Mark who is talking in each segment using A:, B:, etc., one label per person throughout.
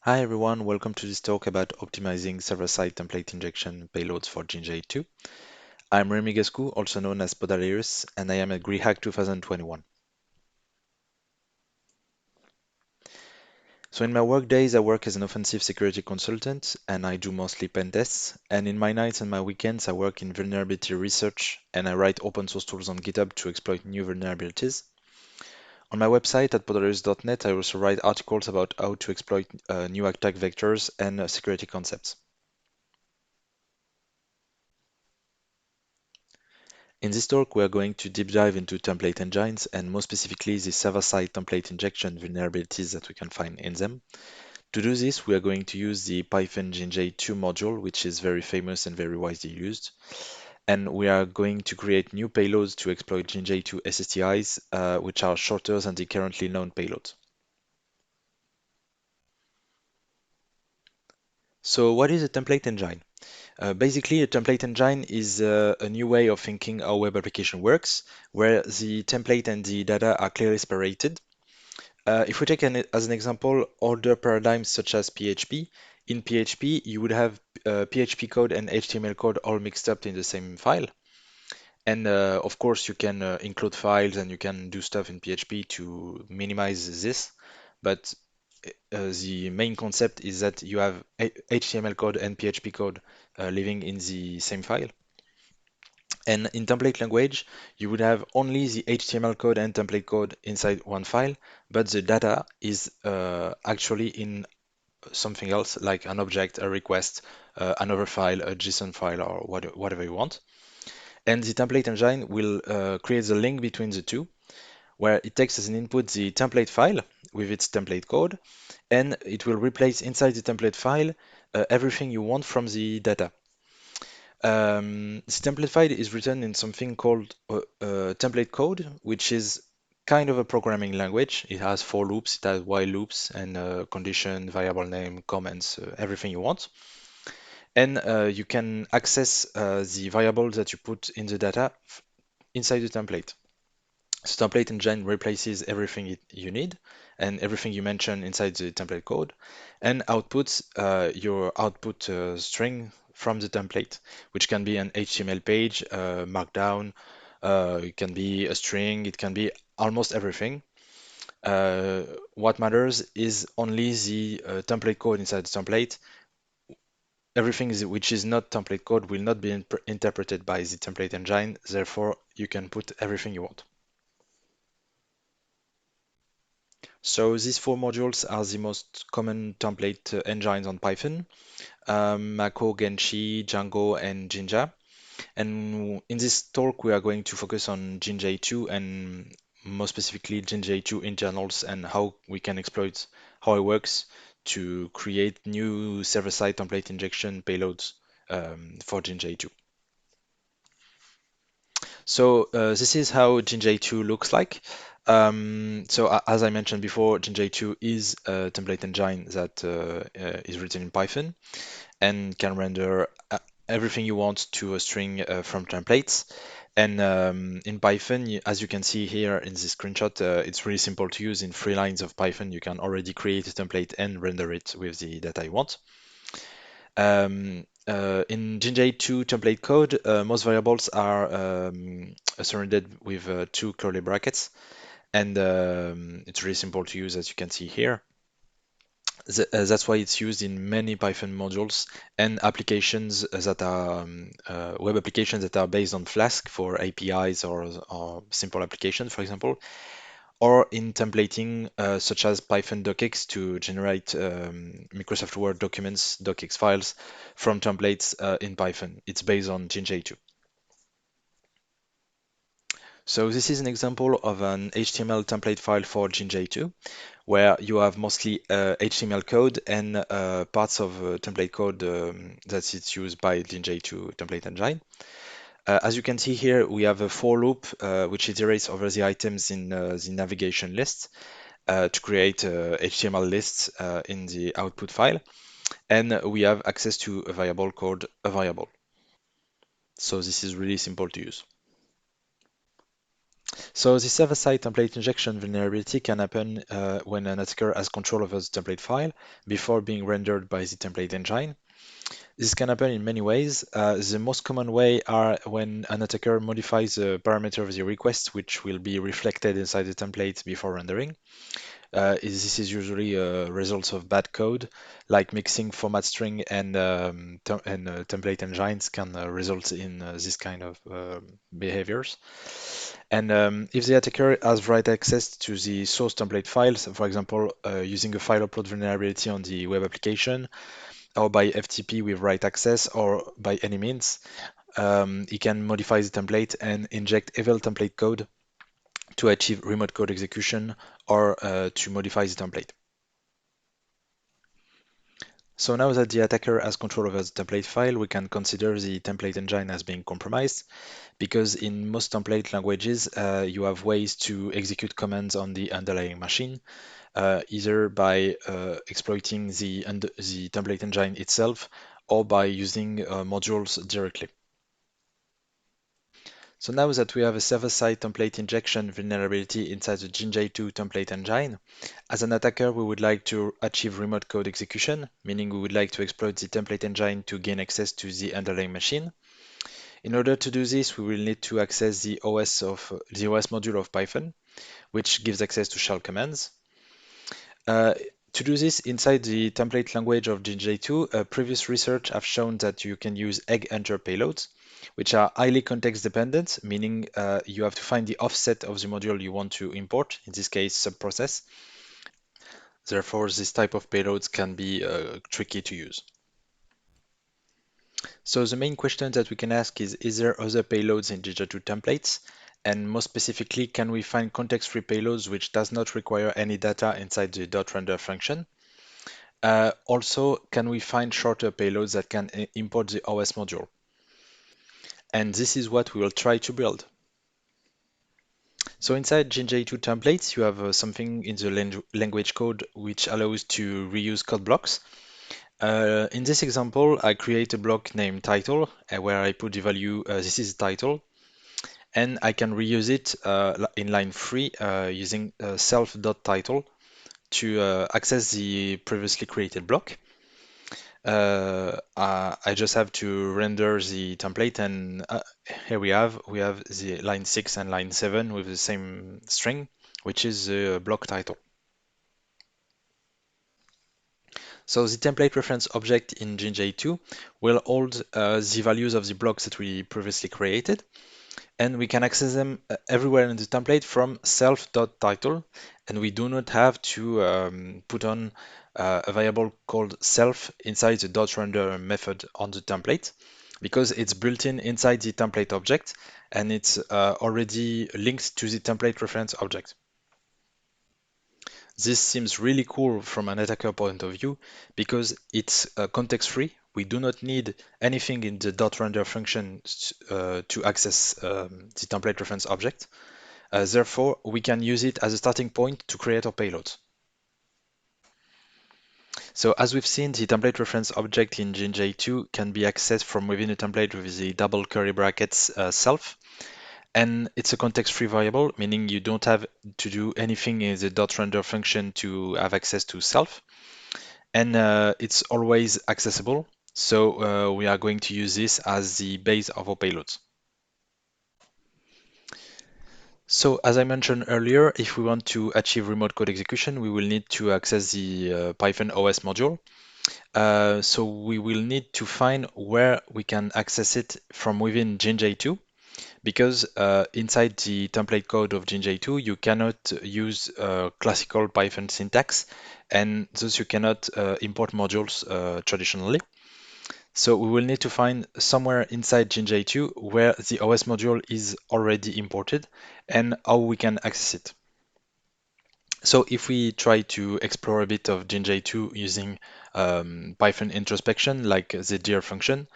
A: Hi everyone, welcome to this talk about optimizing server-side template injection payloads for jinja2. I'm Remy Gascou, also known as Podalirus, and I am at GreHack 2021. So in my work days, I work as an offensive security consultant, and I do mostly pen tests. And in my nights and my weekends, I work in vulnerability research, and I write open source tools on GitHub to exploit new vulnerabilities. On my website at podalirus.net, I also write articles about how to exploit new attack vectors and security concepts. In this talk, we are going to deep dive into template engines and more specifically the server-side template injection vulnerabilities that we can find in them. To do this, we are going to use the Python jinja2 module, which is very famous and very widely used. And we are going to create new payloads to exploit jinja2 SSTIs, which are shorter than the currently known payloads. So what is a template engine? Basically, a template engine is a new way of thinking how web application works, where the template and the data are clearly separated. If we take as an example older paradigms such as PHP, in PHP you would have PHP code and HTML code all mixed up in the same file. And of course you can include files and you can do stuff in PHP to minimize this. But the main concept is that you have HTML code and PHP code living in the same file. And in template language, you would have only the HTML code and template code inside one file, but the data is actually in something else, like an object, a request, another file, a JSON file, or whatever you want. And the template engine will create the link between the two, where it takes as an input the template file with its template code, and it will replace inside the template file everything you want from the data. This template file is written in something called template code, which is kind of a programming language. It has for loops, it has while loops, and condition, variable name, comments, everything you want. And you can access the variables that you put in the data inside the template. So template engine replaces everything you need and everything you mention inside the template code and outputs your output string from the template, which can be an HTML page, markdown, it can be a string, it can be almost everything. What matters is only the template code inside the template. Everything which is not template code will not be interpreted by the template engine, therefore you can put everything you want. So these four modules are the most common template engines on Python, Mako, Genshi, Django, and Jinja. And in this talk, we are going to focus on jinja2 and more specifically jinja2 internals and how we can exploit how it works to create new server-side template injection payloads for jinja2. So this is how jinja2 looks like. As I mentioned before, jinja2 is a template engine that is written in Python and can render everything you want to a string from templates. And in Python, as you can see here in this screenshot, it's really simple to use. In 3 lines of Python, you can already create a template and render it with the data you want. In jinja2 template code, most variables are surrounded with two curly brackets, and it's really simple to use, as you can see here. That's why it's used in many Python modules and applications that are web applications that are based on Flask for APIs or simple applications, for example, or in templating such as Python docx to generate Microsoft Word documents, docx files from templates in Python. It's based on jinja2. So this is an example of an HTML template file for jinja2, where you have mostly HTML code and parts of template code that is used by jinja2 template engine. As you can see here, we have a for loop which iterates over the items in the navigation list to create HTML lists in the output file. And we have access to a variable called a variable. So this is really simple to use. So the server-side template injection vulnerability can happen when an attacker has control over the template file before being rendered by the template engine. This can happen in many ways. The most common way are when an attacker modifies the parameter of the request, which will be reflected inside the template before rendering. This is usually a result of bad code, like mixing format string and template engines can result in this kind of behaviors. And if the attacker has write access to the source template files, for example, using a file upload vulnerability on the web application, or by FTP with write access, or by any means, he can modify the template and inject evil template code to achieve remote code execution or to modify the template. So now that the attacker has control over the template file, we can consider the template engine as being compromised, because in most template languages, you have ways to execute commands on the underlying machine, either by exploiting the template engine itself or by using modules directly. So now that we have a server-side template injection vulnerability inside the jinja2 template engine, as an attacker, we would like to achieve remote code execution, meaning we would like to exploit the template engine to gain access to the underlying machine. In order to do this, we will need to access the OS module of Python, which gives access to shell commands. Uh, to do this inside the template language of jinja2, previous research have shown that you can use egg hunter payloads, which are highly context dependent, meaning you have to find the offset of the module you want to import, in this case subprocess. Therefore, this type of payloads can be tricky to use. So the main question that we can ask is there other payloads in jinja2 templates? And more specifically, can we find context-free payloads which does not require any data inside the .render function? Also, can we find shorter payloads that can import the OS module? And this is what we will try to build. So inside jinja2 templates, you have something in the language code which allows to reuse code blocks. In this example, I create a block named title where I put the value, this is title, and I can reuse it in line 3 using self.title to access the previously created block. I just have to render the template, and here we have the line 6 and line 7 with the same string, which is the block title. So the template reference object in jinja2 will hold the values of the blocks that we previously created, and we can access them everywhere in the template from self.title, and we do not have to put on a variable called self inside the .render method on the template, because it's built in inside the template object and it's already linked to the template reference object. This seems really cool from an attacker point of view because it's context-free. We do not need anything in the .render function to access the template reference object. Therefore, we can use it as a starting point to create our payloads. So as we've seen, the template reference object in jinja2 can be accessed from within a template with the double curly brackets self. And it's a context-free variable, meaning you don't have to do anything in the .render function to have access to self. And it's always accessible. So we are going to use this as the base of our payloads. So as I mentioned earlier, if we want to achieve remote code execution, we will need to access the Python OS module. So we will need to find where we can access it from within jinja2, because inside the template code of jinja2, you cannot use classical Python syntax, and thus you cannot import modules traditionally. So we will need to find somewhere inside jinja2 where the OS module is already imported and how we can access it. So if we try to explore a bit of jinja2 using Python introspection, like the dir function,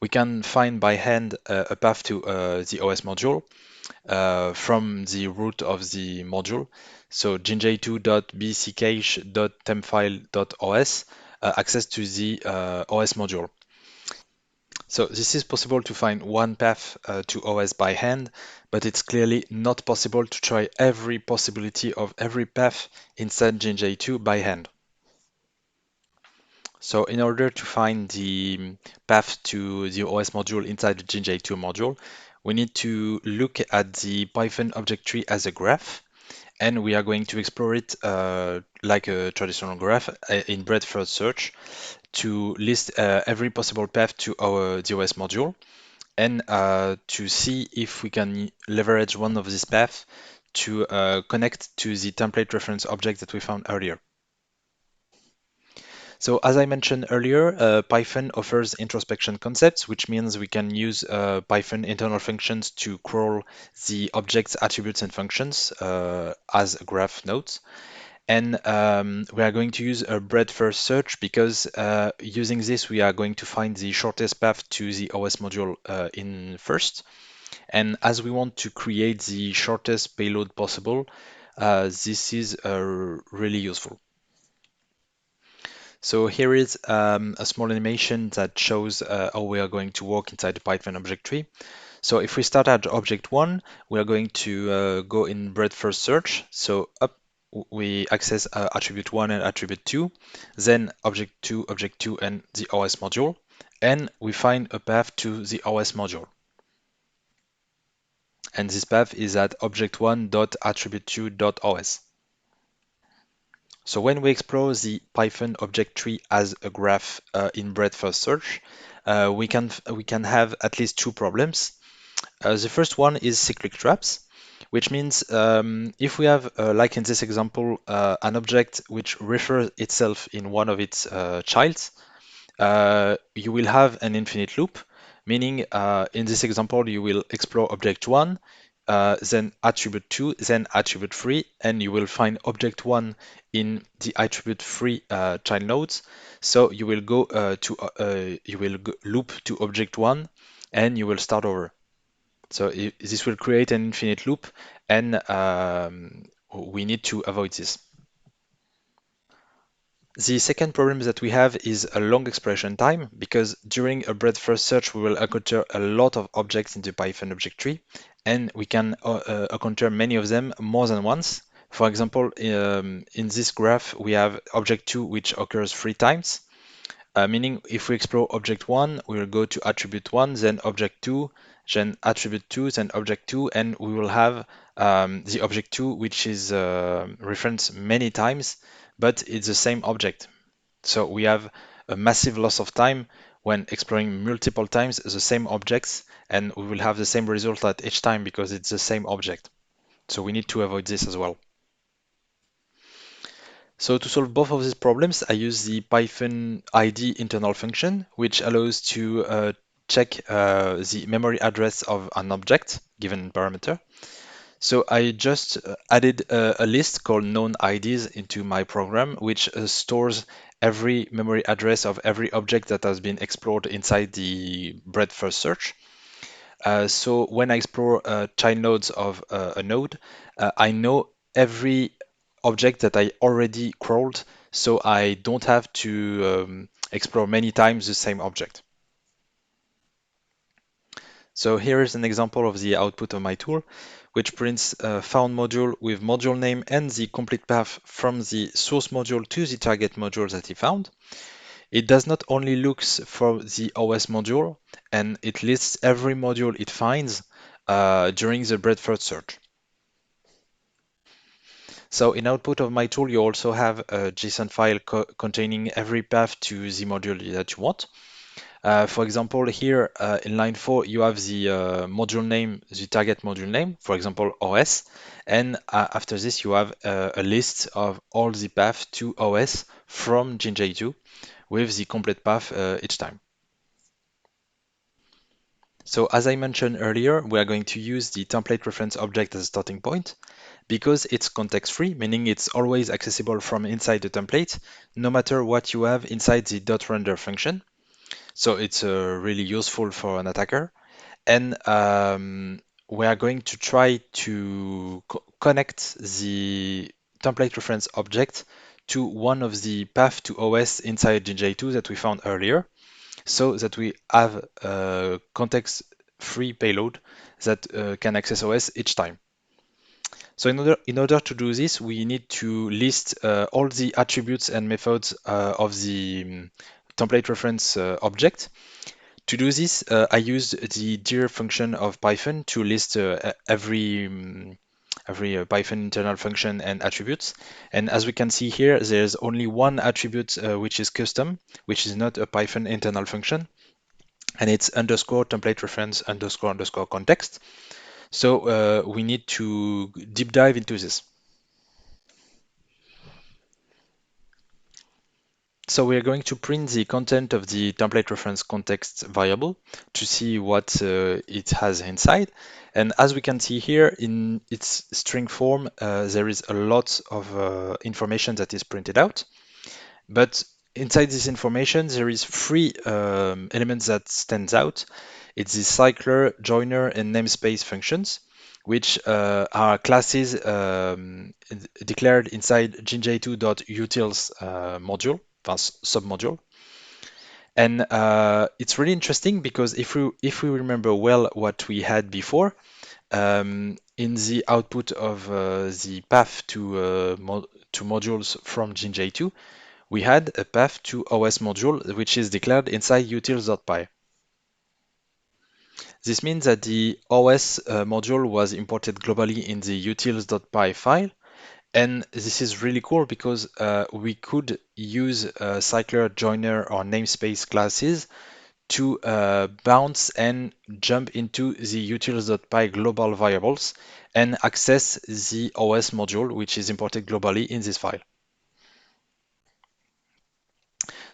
A: we can find by hand a path to the OS module from the root of the module. So jinja2.bccache.temfile.os access to the OS module. So this is possible to find one path to OS by hand, but it's clearly not possible to try every possibility of every path inside jinja2 by hand. So in order to find the path to the OS module inside the jinja2 module, we need to look at the Python object tree as a graph, and we are going to explore it like a traditional graph in breadth first search to list every possible path to our DOS module and to see if we can leverage one of these paths to connect to the template reference object that we found earlier. So as I mentioned earlier, Python offers introspection concepts, which means we can use Python internal functions to crawl the object's attributes and functions as graph nodes. And we are going to use a breadth first search because using this, we are going to find the shortest path to the OS module in first. And as we want to create the shortest payload possible, this is really useful. So here is a small animation that shows how we are going to work inside the Python object tree. So if we start at object 1, we are going to go in breadth first search. So up we access attribute 1 and attribute 2, then object 2, and the OS module, and we find a path to the OS module. And this path is at object1.attribute2.os. So when we explore the Python object tree as a graph in breadth first search, we can have at least two problems. The first one is cyclic traps, which means if we have, like in this example, an object which refers itself in one of its childs, you will have an infinite loop, meaning in this example, you will explore object 1, then attribute 2, then attribute 3, and you will find object 1 in the attribute 3 child nodes. So you will go loop to object 1, and you will start over. So this will create an infinite loop, and we need to avoid this. The second problem that we have is a long expression time, because during a breadth first search, we will encounter a lot of objects in the Python object tree, and we can encounter many of them more than once. For example, in this graph, we have object 2, which occurs 3 times, meaning if we explore object 1, we will go to attribute 1, then object 2, then attribute 2, then object 2, and we will have the object 2, which is referenced many times, but it's the same object. So we have a massive loss of time when exploring multiple times the same objects, and we will have the same result at each time because it's the same object. So we need to avoid this as well. So to solve both of these problems, I use the Python ID internal function, which allows to check the memory address of an object given parameter. So I just added a list called known IDs into my program, which stores every memory address of every object that has been explored inside the breadth first search. So when I explore child nodes of a node, I know every object that I already crawled, so I don't have to explore many times the same object. So here is an example of the output of my tool, which prints a found module with module name and the complete path from the source module to the target module that he found. It does not only looks for the OS module, and it lists every module it finds during the breadth first search. So in output of my tool, you also have a JSON file containing every path to the module that you want. For example, here in line 4, you have the module name, the target module name, for example, OS. And after this, you have a list of all the paths to OS from jinja2 with the complete path each time. So as I mentioned earlier, we are going to use the template reference object as a starting point because it's context-free, meaning it's always accessible from inside the template, no matter what you have inside the .render function. So it's really useful for an attacker. And we are going to try to connect the template reference object to one of the path to OS inside jinja2 that we found earlier. so that we have a context-free payload that can access OS each time. So in order to do this, we need to list all the attributes and methods of the template reference object. To do this, I used the dir function of Python to list every Python internal function and attributes. And as we can see here, there's only one attribute which is custom, which is not a Python internal function, and it's underscore template reference underscore underscore context. So we need to deep dive into this. So we are going to print the content of the template reference context variable to see what it has inside. And as we can see here in its string form, there is a lot of information that is printed out. But inside this information, there is three elements that stands out. It's the cycler, joiner, and namespace functions, which are classes declared inside jinja2.utils module, submodule. And it's really interesting because if we remember well what we had before, in the output of the path to modules from jinja2, we had a path to OS module which is declared inside utils.py. This means that the OS module was imported globally in the utils.py file. And this is really cool because we could use cycler, joiner, or namespace classes to bounce and jump into the utils.py global variables and access the OS module, which is imported globally in this file.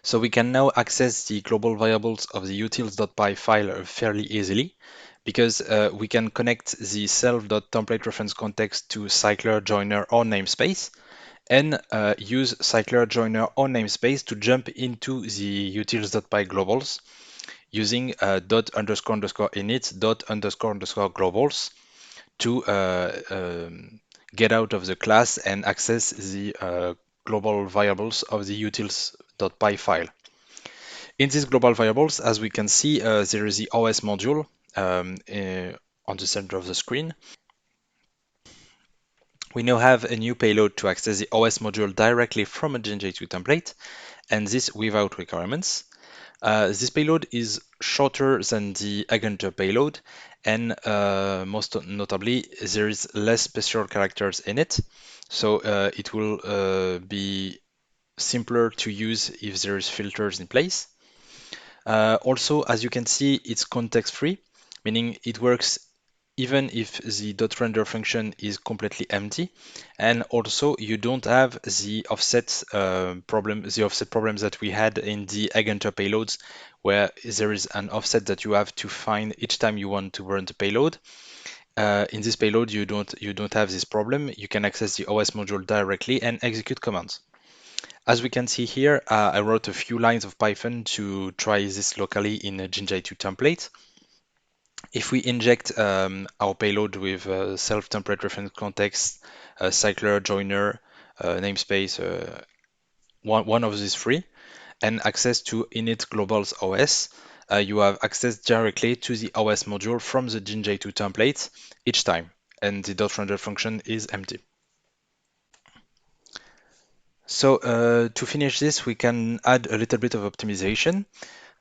A: So we can now access the global variables of the utils.py file fairly easily because we can connect the self.template reference context to cycler, joiner, or namespace and use cycler, joiner, or namespace to jump into the utils.py globals using dot underscore underscore init dot underscore underscore globals to get out of the class and access the global variables of the utils.py file. In these global variables, as we can see, there is the OS module on the center of the screen. We now have a new payload to access the OS module directly from a jinja2 template, and this without requirements. This payload is shorter than the Agenter payload, and most notably, there is less special characters in it, so it will be simpler to use if there is filters in place. Also, as you can see, it's context-free, meaning it works even if the .render function is completely empty. And also, you don't have the offset problems that we had in the Agenter payloads, where there is an offset that you have to find each time you want to run the payload. In this payload, you don't have this problem. You can access the OS module directly and execute commands. As we can see here, I wrote a few lines of Python to try this locally in a jinja2 template. If we inject our payload with self-template reference context, cycler, joiner, namespace, one of these three, and access to init globals OS, you have access directly to the OS module from the jinja2 template each time, and the .render function is empty. So to finish this, we can add a little bit of optimization.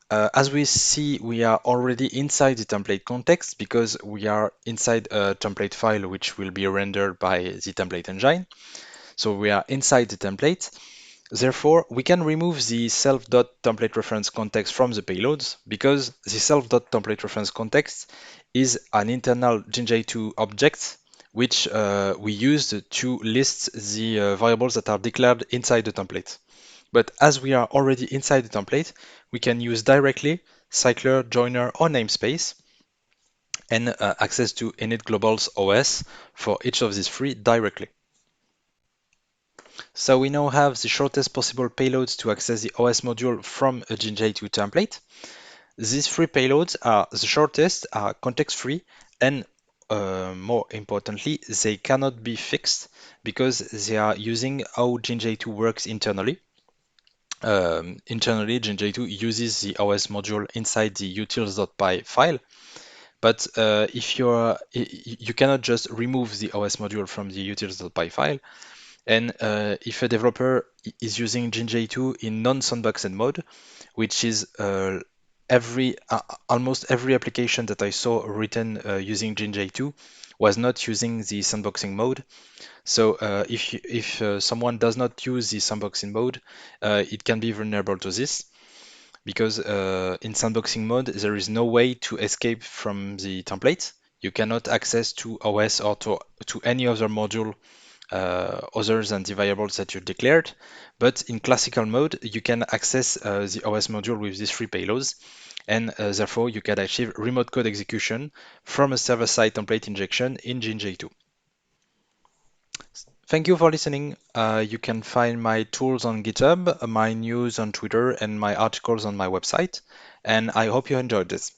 A: As we see, we are already inside the template context because we are inside a template file which will be rendered by the template engine. So we are inside the template. Therefore, we can remove the self.template reference context from the payloads because the self.template reference context is an internal jinja2 object which we used to list the variables that are declared inside the template. But as we are already inside the template, we can use directly cycler, joiner, or namespace and access to init globals OS for each of these three directly. So we now have the shortest possible payloads to access the OS module from a jinja2 template. These three payloads are the shortest, are context-free, and more importantly, they cannot be fixed because they are using how jinja2 works internally. Internally, jinja2 uses the OS module inside the utils.py file, but if you cannot just remove the OS module from the utils.py file, and if a developer is using jinja2 in non-sandboxed mode, which is almost every application that I saw written using jinja2 was not using the sandboxing mode. So if someone does not use the sandboxing mode, it can be vulnerable to this because in sandboxing mode, there is no way to escape from the template. You cannot access to OS or to any other module other than the variables that you declared. But in classical mode, you can access the OS module with these three payloads, and therefore you can achieve remote code execution from a server-side template injection in jinja2. Thank you for listening. You can find my tools on GitHub, my news on Twitter, and my articles on my website. And I hope you enjoyed this.